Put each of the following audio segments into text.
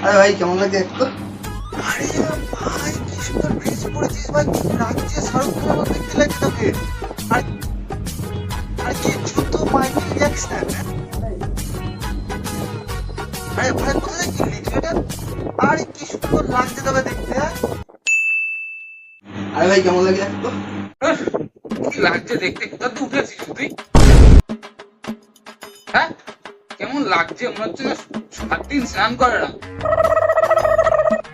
আরে ভাই কেমন লাগে একটু? আরে ভাই কি সুন্দর ড্রেস পরেছিস ভাই, কি লাগছে শাহরুখ খানের মতো দেখতে লাগছে তোকে। আর আর কি ছোট মাইকেল জ্যাকসন। আরে ভাই কোথায় কিনলি তুই এটা? আরে কি সুন্দর লাগছে তোকে দেখতে। আরে ভাই কেমন লাগে একটু? কি লাগছে দেখতে? কোথা থেকে উঠেছিস তুই? হ্যাঁ, কেমন লাগছে? মনে হচ্ছে না 7 দিন স্নান করে না।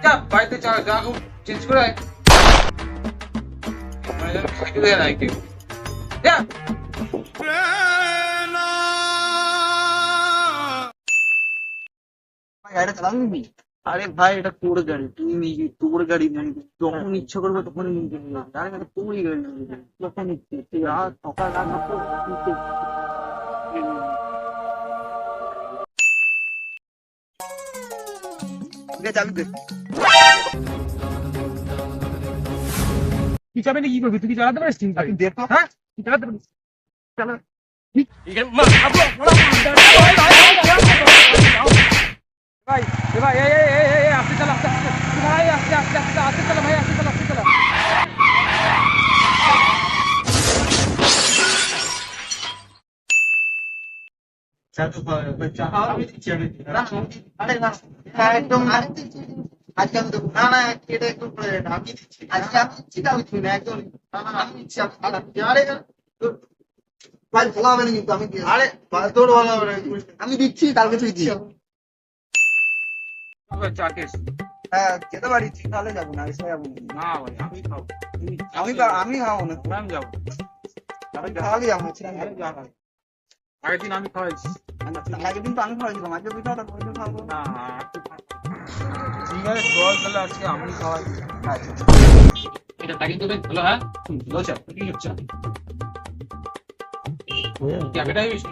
যা বাড়িতে চা চেঞ্জ করে আয়। মনে যেন খাইতে দেয় না কেউ। যা। গাড়িটা চালাবি? আরে ভাই এটা তোর গাড়ি, তুই নিজে তোর গাড়ি মানে যখন ইচ্ছা করবো তখনই নিয়ে যাবি। আরে এটা তোরই গাড়ি, যখন ইচ্ছে তুই রাত সকাল রাত যাবি কে? কি চাবে না কি করবি? তুই কি চালাতে পারিস? তুই দেখো। হ্যাঁ, তুই চালাতে পারিস? চালা। ভাই এ ভাই এই আস্তে চালা, আস্তে আস্তে ভাই, আস্তে আস্তে আস্তে আস্তে চালা ভাই, আস্তে চালা, আস্তে চালা। আমি দিচ্ছি আমি দিচ্ছি। না, আরে না, হ্যাঁ, একদম না। আজকে আমি দেবো। না না এটা একটু আমি দিচ্ছি। আজকে আমি দিচ্ছি, কালকে তুই না, একদম না না আমি দিচ্ছি। আরে ভাই ভালো হবে না কিন্তু আমি দিয়ে দেবো। আরে তোর ভালো হবে না, আমি দিচ্ছি, কালকে তুই দিস। চা খেয়েছি। হ্যাঁ যেতে পারি, ঠিক তাহলে যাবো না, এসে যাবো না। না ভাই আমি খাবো। আমি খাবো না, আমি যাবো। আমি খাওয়ালি যাবো। আরে যা ভাই, আগের দিন আমি খাওয়াইছি। একদিন তো আমি খাওয়াইছিলাম, আজকে তুই খাওয়া খাবো না ঠিক আছে, জল তাহলে আজকে আমি খাওয়াই। আচ্ছা। এটা প্যাকিং তো বেশ ভালো। হ্যাঁ ভালো চা কি হচ্ছে? ক্যামেরাই বেশি।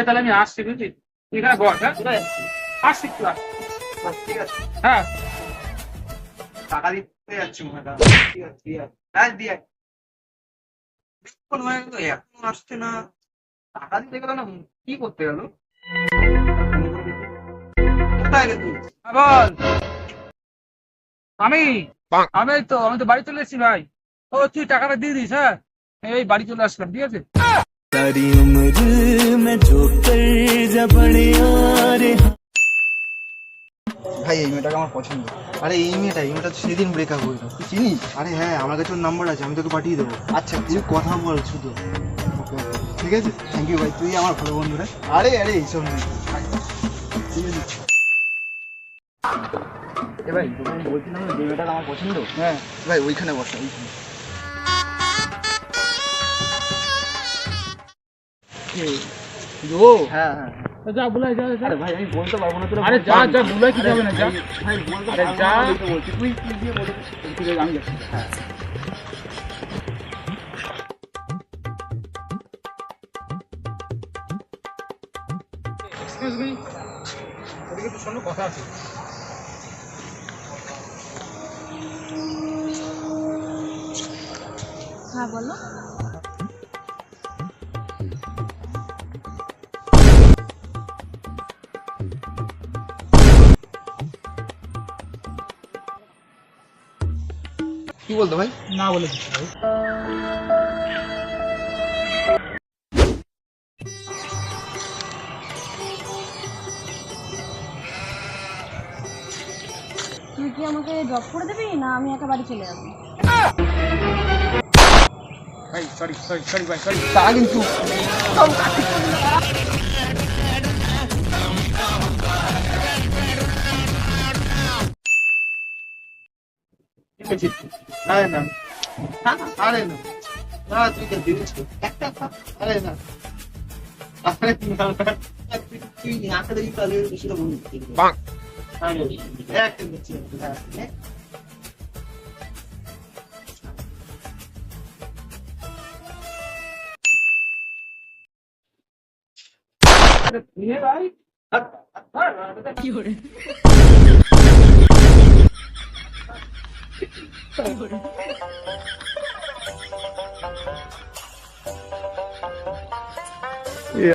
তাহলে আমি আসছি, বুঝলি? তুই এখানে বস। হ্যাঁ আসছি একটু আস। ঠিক আছে, হ্যাঁ টাকা দিতে যাচ্ছি মনে হয়। ঠিক আছে, ঠিক আছে। হ্যাঁ দিয়ে আয়। কোন হয়ে গেল, এখন আসছে না। টাকা দিতে গেল না, কি করতে গেল? কোথায় রে তুই? হ্যাঁ, বল। আমি আমি তো বাড়ি চলে এসেছি ভাই। ও তুই টাকাটা দিয়ে দিস। হ্যাঁ এই বাড়ি চলে আসলাম, ঠিক আছে? सारी उम्र में जो कर जा बड़े यारे। ভাই এই মেয়েটাকে আমার পছন্দ। আরে এই মেয়েটা তো সেদিন ব্রেকআপ হইলো। তুই চিনিস? আরে হ্যাঁ আমার কাছে ওর নাম্বার আছে, আমি তোকে পাঠিয়ে দেবো। আচ্ছা তুই কথা বল শুধু, ঠিক আছে? থ্যাংক ইউ ভাই, তুই আমার ভালো বন্ধু রে। আরে আরে এইসব নেই, ঠিক আছে। এ ভাই তোকে আমি বলছিলাম না, যে মেয়েটাকে আমার পছন্দ। হ্যাঁ ভাই ওইখানে বসা, ওইখানে। ও হ্যাঁ হ্যাঁ। যা বুলাই যা। আরে ভাই আমি বলতে পারবো না তোরা। আরে যা যা, বুলাই কি যাবে না, যা। ভাই বলতে আরে পারবো যা। না বলতে বলছি, তুই কি দিয়ে বলে দিস? ঠিক আছে আমি যাচ্ছি। হ্যাঁ এক্সকিউজ মি, ওদিকে একটু শোনো, কথা আছে। হ্যাঁ বলো। কি বলতো ভাই? না বলে দিচ্ছি ভাই। তুই কি আমাকে ড্রপ করে দিবি না আমি একা বাড়ি চলে যাবো? ভাই সরি সরি সরি ভাই, সরি। টাকা কিন্তু আরে না আরে না না, তুই তো দিচ্ছ একটা। আরে না আরে না, তুই নাকে দেখি তাহলে বেশিটা বন্ধু। আরে একটা দিচ্ছি। ভাই কি করে? ये